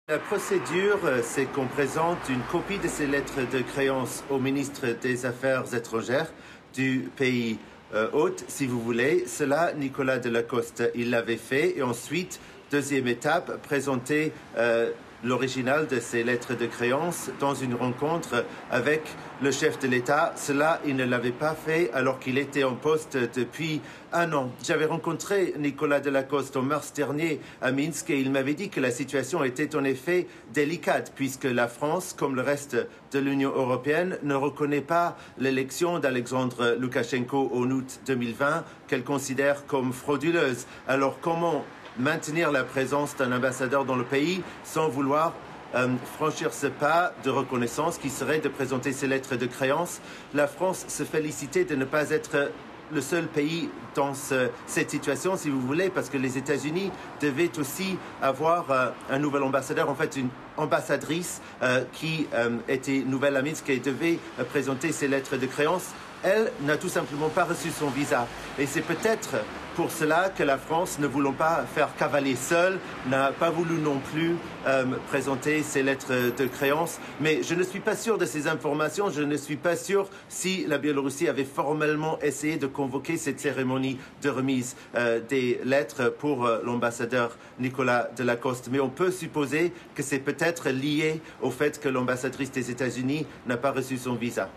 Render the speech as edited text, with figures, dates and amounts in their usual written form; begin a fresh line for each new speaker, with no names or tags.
La procédure, c'est qu'on présente une copie de ces lettres de créance au ministre des Affaires étrangères du pays hôte, si vous voulez. Cela, Nicolas Delacoste, il l'avait fait. Et ensuite, deuxième étape, présenter l'original de ces lettres de créance dans une rencontre avec le chef de l'État. Cela, il ne l'avait pas fait alors qu'il était en poste depuis un an. J'avais rencontré Nicolas Delacoste en mars dernier à Minsk et il m'avait dit que la situation était en effet délicate puisque la France, comme le reste de l'Union européenne, ne reconnaît pas l'élection d'Alexandre Loukachenko en août 2020 qu'elle considère comme frauduleuse. Alors comment maintenir la présence d'un ambassadeur dans le pays sans vouloir franchir ce pas de reconnaissance qui serait de présenter ces lettres de créance? La France se félicitait de ne pas être le seul pays dans cette situation, si vous voulez, parce que les États-Unis devaient aussi avoir un nouvel ambassadeur, en fait une ambassadrice qui était nouvelle à Minsk et devait présenter ces lettres de créance. Elle n'a tout simplement pas reçu son visa. Et c'est peut-être pour cela que la France, ne voulant pas faire cavaler seule, n'a pas voulu non plus présenter ces lettres de créance. Mais je ne suis pas sûr de ces informations. Je ne suis pas sûr si la Biélorussie avait formellement essayé de convoquer cette cérémonie de remise des lettres pour l'ambassadeur Nicolas Delacoste. Mais on peut supposer que c'est peut-être lié au fait que l'ambassadrice des États-Unis n'a pas reçu son visa.